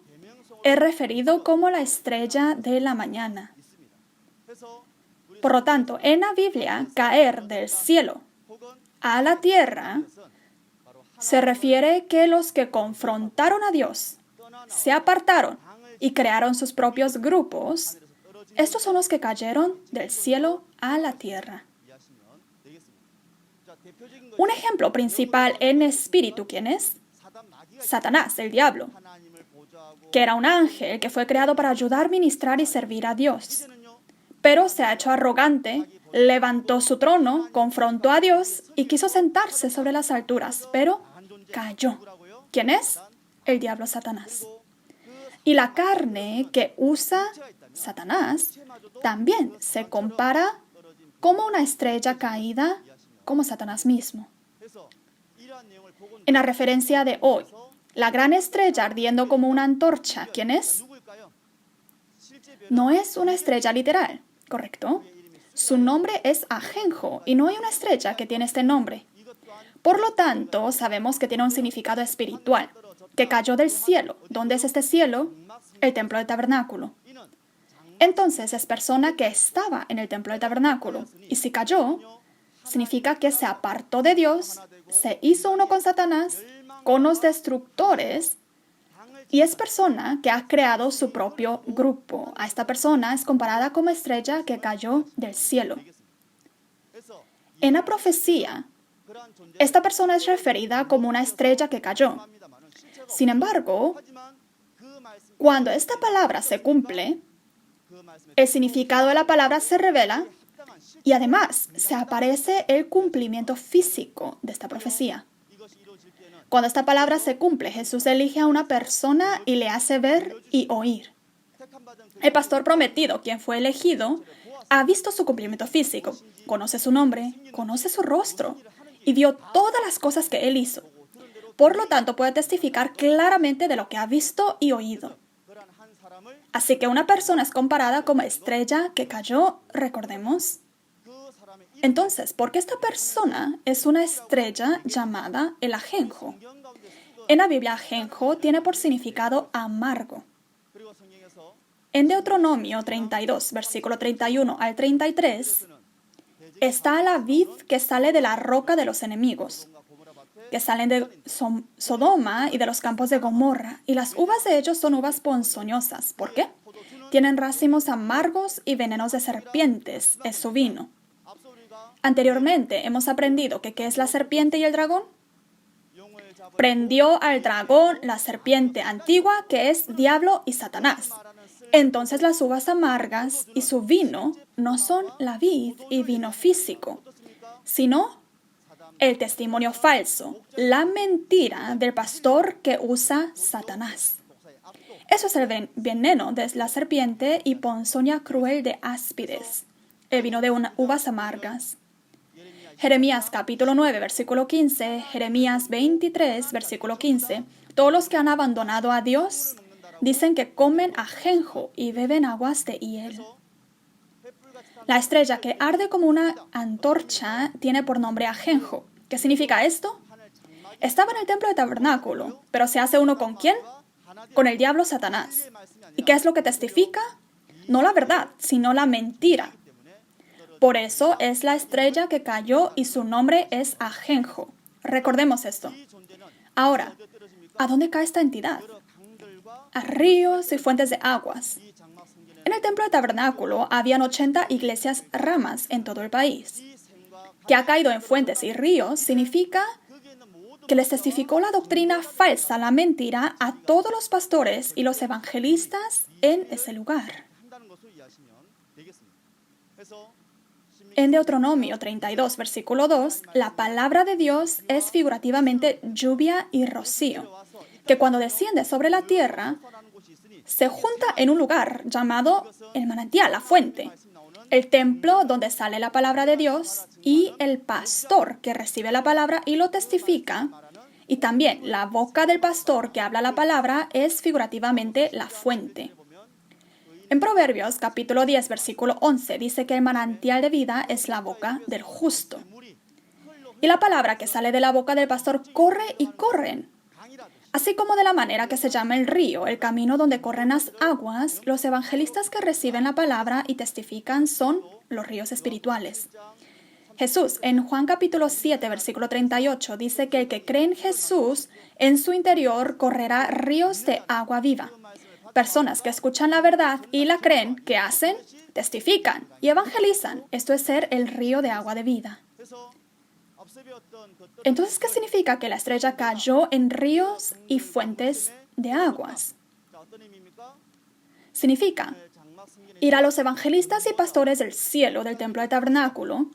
es referido como la estrella de la mañana. Por lo tanto, en la Biblia, caer del cielo a la tierra se refiere que los que confrontaron a Dios, se apartaron y crearon sus propios grupos, estos son los que cayeron del cielo a la tierra. Un ejemplo principal en espíritu, ¿quién es? Satanás, el diablo, que era un ángel que fue creado para ayudar, ministrar y servir a Dios. Pero se ha hecho arrogante, levantó su trono, confrontó a Dios y quiso sentarse sobre las alturas, pero cayó. ¿Quién es? El diablo Satanás. Y la carne que usa Satanás también se compara como una estrella caída como Satanás mismo. En la referencia de hoy, la gran estrella ardiendo como una antorcha, ¿quién es? No es una estrella literal, ¿correcto? Su nombre es Ajenjo y no hay una estrella que tiene este nombre. Por lo tanto, sabemos que tiene un significado espiritual, que cayó del cielo. ¿Dónde es este cielo? El templo del tabernáculo. Entonces es persona que estaba en el templo del tabernáculo. Y si cayó, significa que se apartó de Dios, se hizo uno con Satanás, con los destructores, y es persona que ha creado su propio grupo. A esta persona es comparada como estrella que cayó del cielo. En la profecía, esta persona es referida como una estrella que cayó. Sin embargo, cuando esta palabra se cumple, el significado de la palabra se revela y además se aparece el cumplimiento físico de esta profecía. Cuando esta palabra se cumple, Jesús elige a una persona y le hace ver y oír. El pastor prometido, quien fue elegido, ha visto su cumplimiento físico, conoce su nombre, conoce su rostro y vio todas las cosas que él hizo. Por lo tanto, puede testificar claramente de lo que ha visto y oído. Así que una persona es comparada como estrella que cayó, recordemos. Entonces, ¿por qué esta persona es una estrella llamada el ajenjo? En la Biblia, ajenjo tiene por significado amargo. En Deuteronomio 32, versículo 31 al 33, está la vid que sale de la roca de los enemigos, que salen de Sodoma y de los campos de Gomorra, y las uvas de ellos son uvas ponzoñosas. ¿Por qué? Tienen racimos amargos y venenos de serpientes, es su vino. Anteriormente hemos aprendido que ¿qué es la serpiente y el dragón? Prendió al dragón, la serpiente antigua, que es diablo y Satanás. Entonces las uvas amargas y su vino no son la vid y vino físico, sino el testimonio falso, la mentira del pastor que usa Satanás. Eso es el veneno de la serpiente y ponzoña cruel de áspides, el vino de uvas amargas. Jeremías capítulo 9, versículo 15, Jeremías 23, versículo 15. Todos los que han abandonado a Dios dicen que comen ajenjo y beben aguas de hiel. La estrella que arde como una antorcha tiene por nombre ajenjo. ¿Qué significa esto? Estaba en el templo del tabernáculo, pero se hace uno ¿con quién? Con el diablo Satanás. ¿Y qué es lo que testifica? No la verdad, sino la mentira. Por eso es la estrella que cayó y su nombre es ajenjo. Recordemos esto. Ahora, ¿a dónde cae esta entidad? A ríos y fuentes de aguas. En el templo del tabernáculo habían 80 iglesias ramas en todo el país. Que ha caído en fuentes y ríos significa que les testificó la doctrina falsa, la mentira, a todos los pastores y los evangelistas en ese lugar. En Deuteronomio 32, versículo 2, la palabra de Dios es figurativamente lluvia y rocío, que cuando desciende sobre la tierra, se junta en un lugar llamado el manantial, la fuente, el templo donde sale la palabra de Dios y el pastor que recibe la palabra y lo testifica, y también la boca del pastor que habla la palabra es figurativamente la fuente. En Proverbios capítulo 10, versículo 11 dice que el manantial de vida es la boca del justo. Y la palabra que sale de la boca del pastor corre y corren. Así como de la manera que se llama el río, el camino donde corren las aguas, los evangelistas que reciben la palabra y testifican son los ríos espirituales. Jesús, en Juan capítulo 7, versículo 38, dice que el que cree en Jesús, en su interior correrá ríos de agua viva. Personas que escuchan la verdad y la creen, ¿qué hacen? Testifican y evangelizan. Esto es ser el río de agua de vida. Entonces, ¿qué significa que la estrella cayó en ríos y fuentes de aguas? Significa ir a los evangelistas y pastores del cielo, del templo del tabernáculo,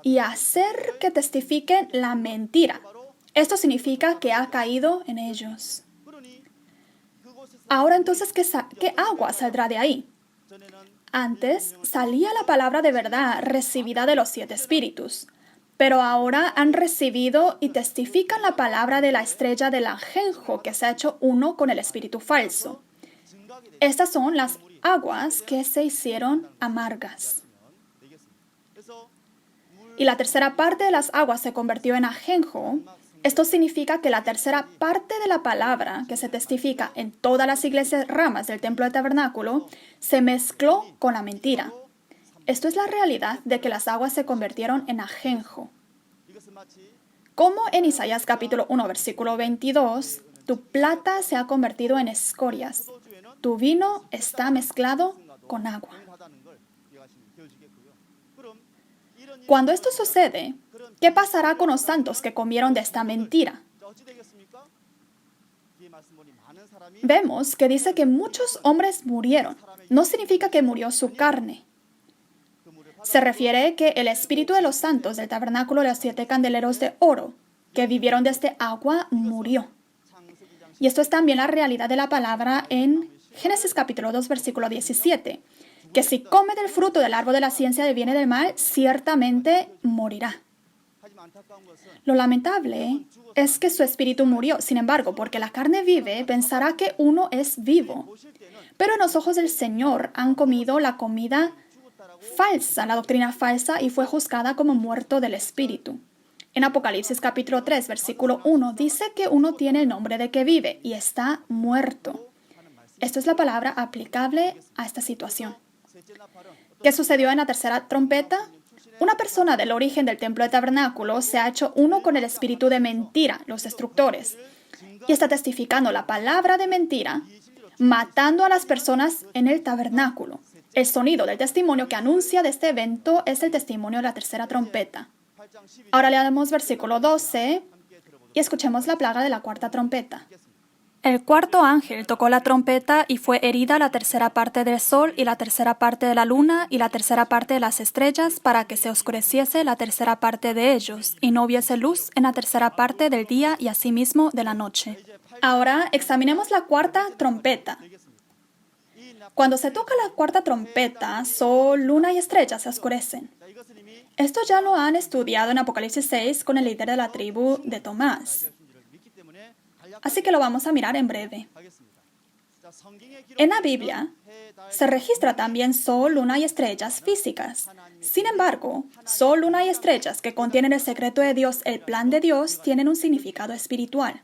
y hacer que testifiquen la mentira. Esto significa que ha caído en ellos. Ahora entonces, ¿qué agua saldrá de ahí? Antes salía la palabra de verdad recibida de los 7 espíritus, pero ahora han recibido y testifican la palabra de la estrella del ajenjo que se ha hecho uno con el espíritu falso. Estas son las aguas que se hicieron amargas. Y la tercera parte de las aguas se convirtió en ajenjo. Esto significa que la tercera parte de la palabra que se testifica en todas las iglesias ramas del templo del tabernáculo se mezcló con la mentira. Esto es la realidad de que las aguas se convirtieron en ajenjo. Como en Isaías capítulo 1, versículo 22, tu plata se ha convertido en escorias, tu vino está mezclado con agua. Cuando esto sucede, ¿qué pasará con los santos que comieron de esta mentira? Vemos que dice que muchos hombres murieron. No significa que murió su carne. Se refiere que el espíritu de los santos del tabernáculo de los 7 candeleros de oro, que vivieron de este agua, murió. Y esto es también la realidad de la palabra en Génesis capítulo 2, versículo 17, que si come del fruto del árbol de la ciencia del bien y del mal, ciertamente morirá. Lo lamentable es que su espíritu murió. Sin embargo, porque la carne vive, pensará que uno es vivo. Pero en los ojos del Señor han comido la comida falsa, la doctrina falsa, y fue juzgada como muerto del espíritu. En Apocalipsis capítulo 3, versículo 1, dice que uno tiene el nombre de que vive y está muerto. Esto es la palabra aplicable a esta situación. ¿Qué sucedió en la tercera trompeta? Una persona del origen del templo de tabernáculo se ha hecho uno con el espíritu de mentira, los destructores, y está testificando la palabra de mentira, matando a las personas en el tabernáculo. El sonido del testimonio que anuncia de este evento es el testimonio de la tercera trompeta. Ahora leamos versículo 12 y escuchemos la plaga de la cuarta trompeta. El cuarto ángel tocó la trompeta y fue herida la tercera parte del sol y la tercera parte de la luna y la tercera parte de las estrellas para que se oscureciese la tercera parte de ellos y no hubiese luz en la tercera parte del día y asimismo de la noche. Ahora examinemos la cuarta trompeta. Cuando se toca la cuarta trompeta, sol, luna y estrellas se oscurecen. Esto ya lo han estudiado en Apocalipsis 6 con el líder de la tribu de Tomás. Así que lo vamos a mirar en breve. En la Biblia se registra también sol, luna y estrellas físicas. Sin embargo, sol, luna y estrellas que contienen el secreto de Dios, el plan de Dios, tienen un significado espiritual.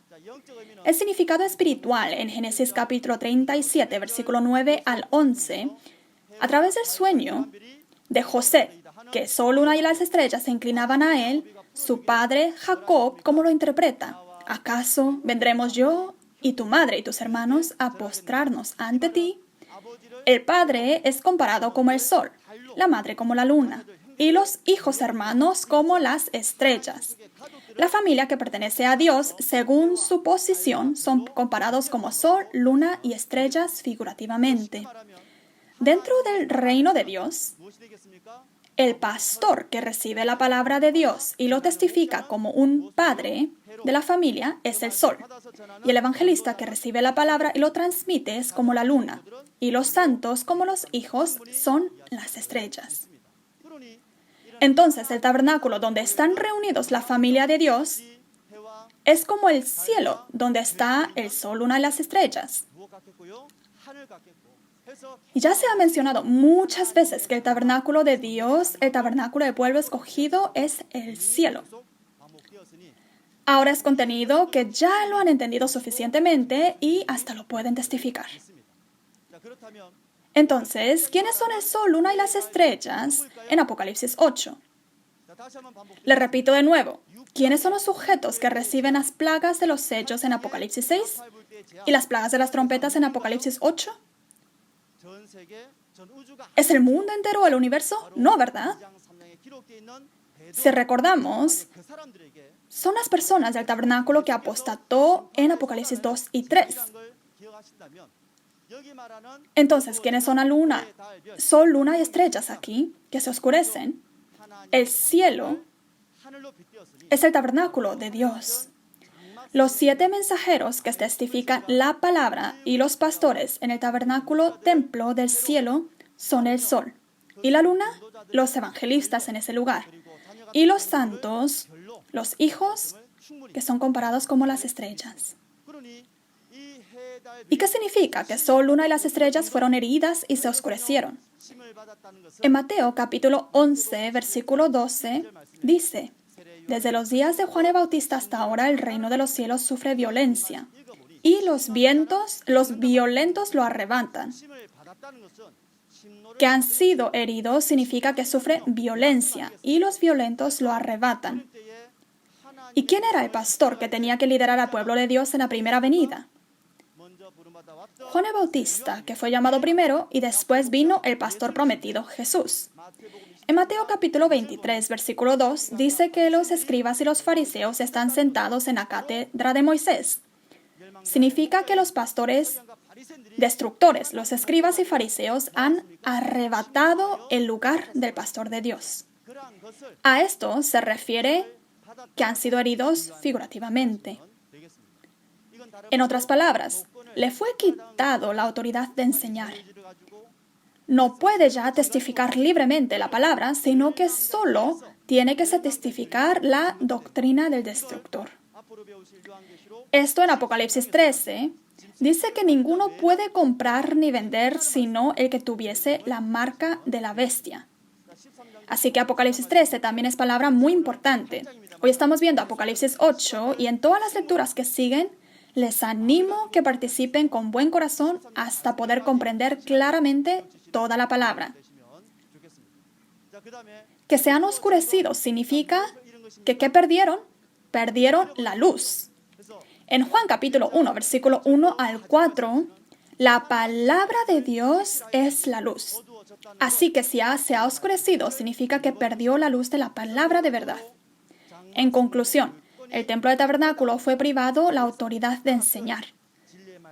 El significado espiritual en Génesis capítulo 37, versículo 9 al 11, a través del sueño de José, que sol, luna y las estrellas se inclinaban a él, su padre Jacob, ¿cómo lo interpreta? ¿Acaso vendremos yo y tu madre y tus hermanos a postrarnos ante ti? El padre es comparado como el sol, la madre como la luna, y los hijos hermanos como las estrellas. La familia que pertenece a Dios, según su posición, son comparados como sol, luna y estrellas figurativamente. Dentro del reino de Dios, el pastor que recibe la palabra de Dios y lo testifica como un padre de la familia es el sol. Y el evangelista que recibe la palabra y lo transmite es como la luna. Y los santos como los hijos son las estrellas. Entonces, el tabernáculo donde están reunidos la familia de Dios es como el cielo donde está el sol, luna y las estrellas. Y ya se ha mencionado muchas veces que el tabernáculo de Dios, el tabernáculo del pueblo escogido, es el cielo. Ahora es contenido que ya lo han entendido suficientemente y hasta lo pueden testificar. Entonces, ¿quiénes son el sol, luna y las estrellas en Apocalipsis 8? Le repito de nuevo, ¿quiénes son los sujetos que reciben las plagas de los sellos en Apocalipsis 6 y las plagas de las trompetas en Apocalipsis 8? ¿Es el mundo entero o el universo? No, ¿verdad? Si recordamos, son las personas del tabernáculo que apostató en Apocalipsis 2 y 3. Entonces, ¿quiénes son la luna? Sol, luna y estrellas aquí, que se oscurecen. El cielo es el tabernáculo de Dios. Los 7 mensajeros que testifican la palabra y los pastores en el tabernáculo templo del cielo son el sol, y la luna, los evangelistas en ese lugar, y los santos, los hijos, que son comparados como las estrellas. ¿Y qué significa que sol, luna y las estrellas fueron heridas y se oscurecieron? En Mateo capítulo 11, versículo 12, dice: desde los días de Juan el Bautista hasta ahora el reino de los cielos sufre violencia, y los violentos lo arrebatan. Que han sido heridos significa que sufre violencia, y los violentos lo arrebatan. ¿Y quién era el pastor que tenía que liderar al pueblo de Dios en la primera venida? Juan el Bautista, que fue llamado primero, y después vino el pastor prometido, Jesús. En Mateo capítulo 23, versículo 2, dice que los escribas y los fariseos están sentados en la cátedra de Moisés. Significa que los pastores destructores, los escribas y fariseos, han arrebatado el lugar del pastor de Dios. A esto se refiere que han sido heridos figurativamente. En otras palabras, le fue quitado la autoridad de enseñar. No puede ya testificar libremente la palabra, sino que solo tiene que testificar la doctrina del destructor. Esto en Apocalipsis 13 dice que ninguno puede comprar ni vender sino el que tuviese la marca de la bestia. Así que Apocalipsis 13 también es palabra muy importante. Hoy estamos viendo Apocalipsis 8 y en todas las lecturas que siguen, les animo que participen con buen corazón hasta poder comprender claramente toda la palabra. Que se han oscurecido significa que ¿qué perdieron? Perdieron la luz. En Juan capítulo 1, versículo 1 al 4, la palabra de Dios es la luz. Así que si se ha oscurecido, significa que perdió la luz de la palabra de verdad. En conclusión, el templo de tabernáculo fue privado la autoridad de enseñar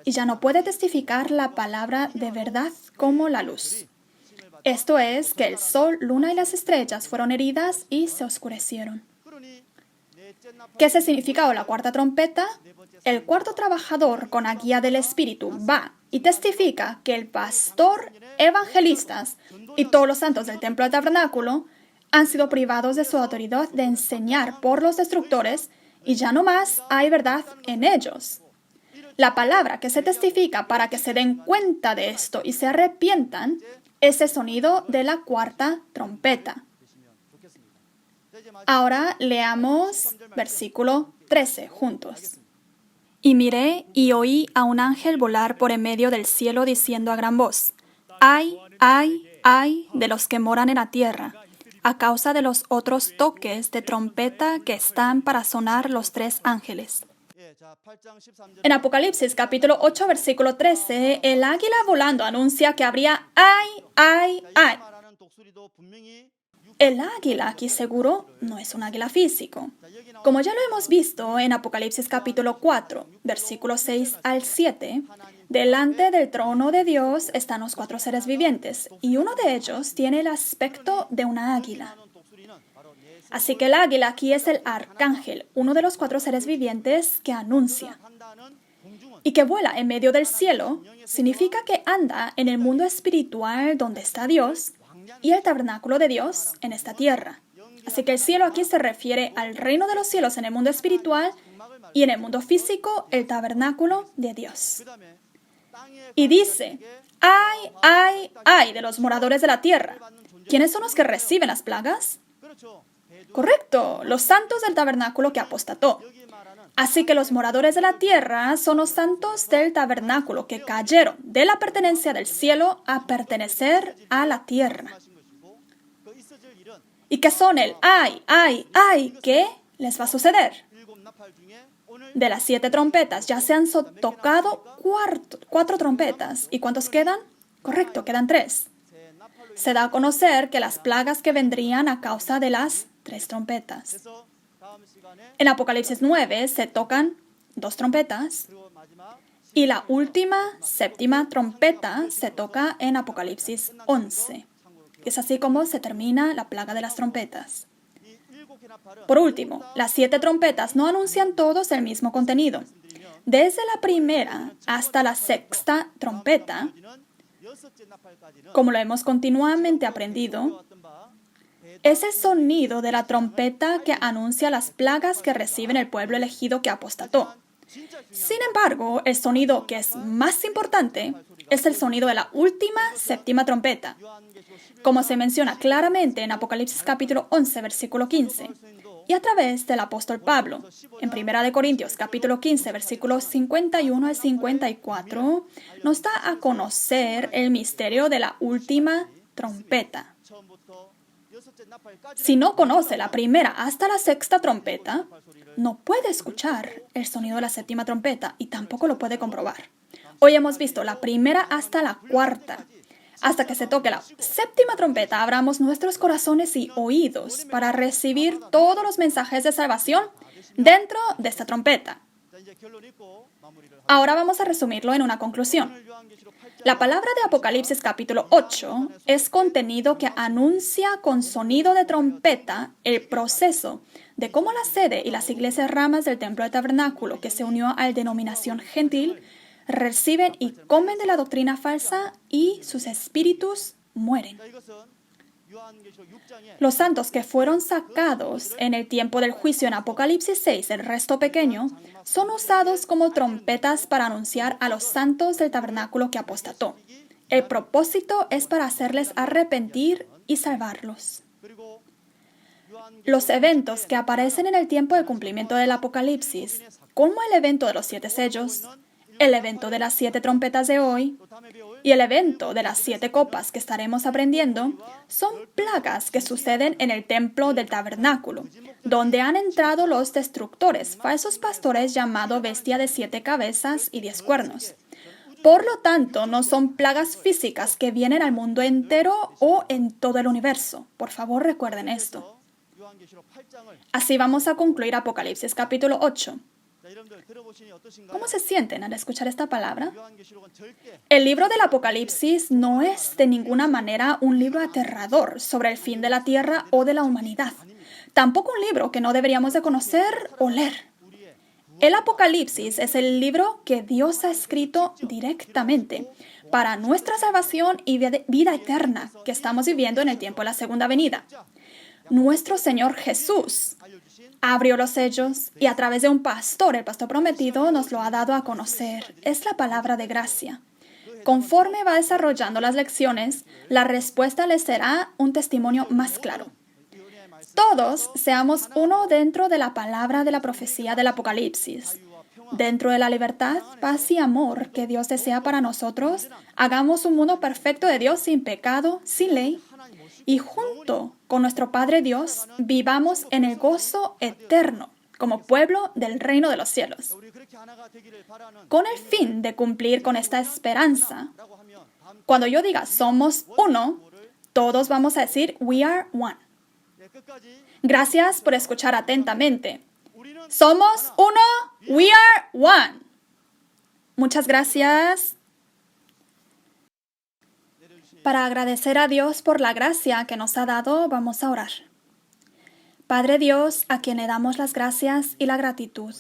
y ya no puede testificar la palabra de verdad como la luz. Esto es que el sol, luna y las estrellas fueron heridas y se oscurecieron. ¿Qué se significa la cuarta trompeta? El cuarto trabajador con la guía del Espíritu va y testifica que el pastor, evangelistas y todos los santos del templo de tabernáculo han sido privados de su autoridad de enseñar por los destructores y ya no más hay verdad en ellos. La palabra que se testifica para que se den cuenta de esto y se arrepientan es el sonido de la cuarta trompeta. Ahora leamos versículo 13 juntos. Y miré y oí a un ángel volar por en medio del cielo diciendo a gran voz: ¡Ay, ay, ay de los que moran en la tierra, a causa de los otros toques de trompeta que están para sonar los 3 ángeles! En Apocalipsis capítulo 8, versículo 13, el águila volando anuncia que habría ¡ay, ay, ay! El águila aquí seguro no es un águila físico. Como ya lo hemos visto en Apocalipsis capítulo 4, versículos 6 al 7, delante del trono de Dios están los 4 seres vivientes y uno de ellos tiene el aspecto de una águila. Así que el águila aquí es el arcángel, uno de los 4 seres vivientes que anuncia. Y que vuela en medio del cielo significa que anda en el mundo espiritual donde está Dios y el tabernáculo de Dios en esta tierra. Así que el cielo aquí se refiere al reino de los cielos en el mundo espiritual y en el mundo físico el tabernáculo de Dios. Y dice: ¡ay, ay, ay de los moradores de la tierra! ¿Quiénes son los que reciben las plagas? Correcto, los santos del tabernáculo que apostató. Así que los moradores de la tierra son los santos del tabernáculo que cayeron de la pertenencia del cielo a pertenecer a la tierra. ¿Y qué son el ay, ay, ay? ¿Qué les va a suceder? De las 7 trompetas ya se han tocado 4 trompetas. ¿Y cuántos quedan? Correcto, quedan 3. Se da a conocer que las plagas que vendrían a causa de las 3 trompetas. En Apocalipsis 9 se tocan 2 trompetas y la última, 7ª trompeta se toca en Apocalipsis 11. Es así como se termina la plaga de las trompetas. Por último, las 7 trompetas no anuncian todos el mismo contenido. Desde la primera hasta la 6ª trompeta, como lo hemos continuamente aprendido, es el sonido de la trompeta que anuncia las plagas que recibe el pueblo elegido que apostató. Sin embargo, el sonido que es más importante es el sonido de la última séptima trompeta, como se menciona claramente en Apocalipsis capítulo 11, versículo 15, y a través del apóstol Pablo. En 1 Corintios capítulo 15, versículos 51 al 54, nos da a conocer el misterio de la última trompeta. Si no conoce la primera hasta la sexta trompeta, no puede escuchar el sonido de la séptima trompeta y tampoco lo puede comprobar. Hoy hemos visto la primera hasta la cuarta. Hasta que se toque la séptima trompeta, abramos nuestros corazones y oídos para recibir todos los mensajes de salvación dentro de esta trompeta. Ahora vamos a resumirlo en una conclusión. La palabra de Apocalipsis capítulo 8 es contenido que anuncia con sonido de trompeta el proceso de cómo la sede y las iglesias ramas del templo del tabernáculo que se unió a la denominación gentil reciben y comen de la doctrina falsa y sus espíritus mueren. Los santos que fueron sacados en el tiempo del juicio en Apocalipsis 6, el resto pequeño, son usados como trompetas para anunciar a los santos del tabernáculo que apostató. El propósito es para hacerles arrepentir y salvarlos. Los eventos que aparecen en el tiempo de cumplimiento del Apocalipsis, como el evento de los 7 sellos, el evento de las 7 trompetas de hoy y el evento de las 7 copas que estaremos aprendiendo, son plagas que suceden en el templo del tabernáculo, donde han entrado los destructores, falsos pastores llamados bestia de 7 cabezas y 10 cuernos. Por lo tanto, no son plagas físicas que vienen al mundo entero o en todo el universo. Por favor, recuerden esto. Así vamos a concluir Apocalipsis capítulo 8. ¿Cómo se sienten al escuchar esta palabra? El libro del Apocalipsis no es de ninguna manera un libro aterrador sobre el fin de la tierra o de la humanidad. Tampoco un libro que no deberíamos de conocer o leer. El Apocalipsis es el libro que Dios ha escrito directamente para nuestra salvación y vida eterna que estamos viviendo en el tiempo de la segunda venida. Nuestro Señor Jesús abrió los sellos y a través de un pastor, el pastor prometido, nos lo ha dado a conocer. Es la palabra de gracia. Conforme va desarrollando las lecciones, la respuesta le será un testimonio más claro. Todos seamos uno dentro de la palabra de la profecía del Apocalipsis. Dentro de la libertad, paz y amor que Dios desea para nosotros, hagamos un mundo perfecto de Dios sin pecado, sin ley, y junto con nuestro Padre Dios, vivamos en el gozo eterno como pueblo del reino de los cielos. Con el fin de cumplir con esta esperanza, cuando yo diga somos uno, todos vamos a decir we are one. Gracias por escuchar atentamente. Somos uno, we are one. Muchas gracias. Para agradecer a Dios por la gracia que nos ha dado, vamos a orar. Padre Dios, a quien le damos las gracias y la gratitud,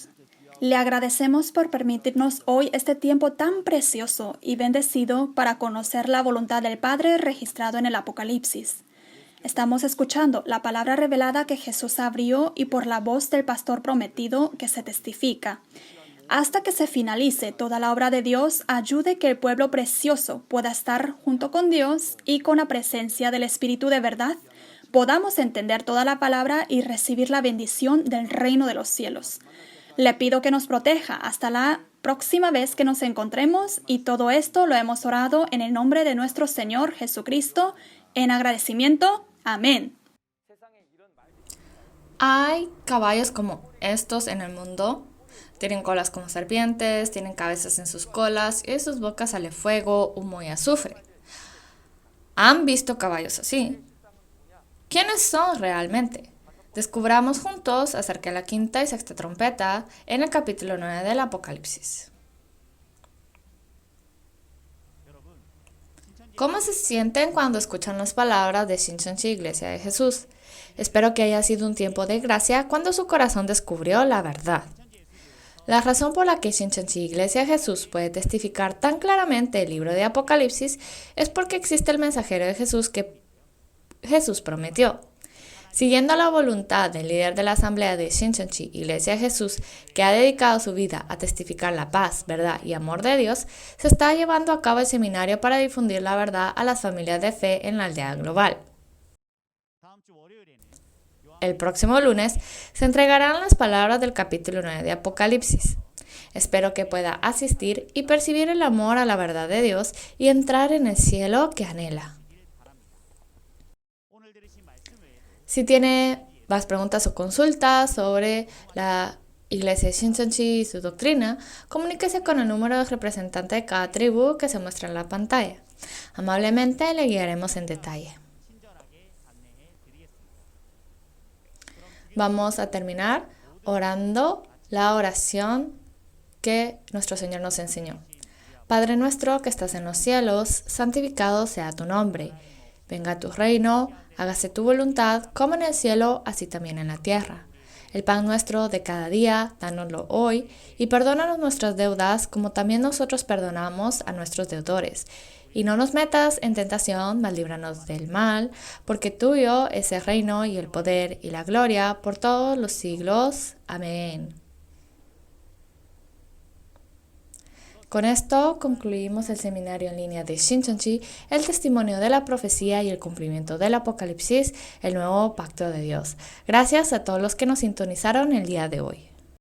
le agradecemos por permitirnos hoy este tiempo tan precioso y bendecido para conocer la voluntad del Padre registrado en el Apocalipsis. Estamos escuchando la palabra revelada que Jesús abrió y por la voz del pastor prometido que se testifica. Hasta que se finalice toda la obra de Dios, ayude que el pueblo precioso pueda estar junto con Dios y con la presencia del Espíritu de verdad, podamos entender toda la palabra y recibir la bendición del reino de los cielos. Le pido que nos proteja hasta la próxima vez que nos encontremos y todo esto lo hemos orado en el nombre de nuestro Señor Jesucristo, en agradecimiento. Amén. Hay caballos como estos en el mundo. Tienen colas como serpientes, tienen cabezas en sus colas y de sus bocas sale fuego, humo y azufre. ¿Han visto caballos así? ¿Quiénes son realmente? Descubramos juntos acerca de la quinta y sexta trompeta en el capítulo 9 del Apocalipsis. ¿Cómo se sienten cuando escuchan las palabras de Shincheonji Iglesia de Jesús? Espero que haya sido un tiempo de gracia cuando su corazón descubrió la verdad. La razón por la que Shincheonji Iglesia de Jesús puede testificar tan claramente el libro de Apocalipsis es porque existe el mensajero de Jesús que Jesús prometió. Siguiendo la voluntad del líder de la asamblea de Shincheonji Iglesia de Jesús, que ha dedicado su vida a testificar la paz, verdad y amor de Dios, se está llevando a cabo el seminario para difundir la verdad a las familias de fe en la aldea global. El próximo lunes se entregarán las palabras del capítulo 9 de Apocalipsis. Espero que pueda asistir y percibir el amor a la verdad de Dios y entrar en el cielo que anhela. Si tiene más preguntas o consultas sobre la iglesia de Shincheonji y su doctrina, comuníquese con el número de representante de cada tribu que se muestra en la pantalla. Amablemente le guiaremos en detalle. Vamos a terminar orando la oración que nuestro Señor nos enseñó. Padre nuestro que estás en los cielos, santificado sea tu nombre. Venga tu reino, hágase tu voluntad, como en el cielo, así también en la tierra. El pan nuestro de cada día, dánoslo hoy, y perdónanos nuestras deudas, como también nosotros perdonamos a nuestros deudores. Y no nos metas en tentación, mas líbranos del mal, porque tuyo es el reino y el poder y la gloria por todos los siglos. Amén. Con esto concluimos el seminario en línea de Shincheonji, el testimonio de la profecía y el cumplimiento del Apocalipsis, el nuevo pacto de Dios. Gracias a todos los que nos sintonizaron el día de hoy.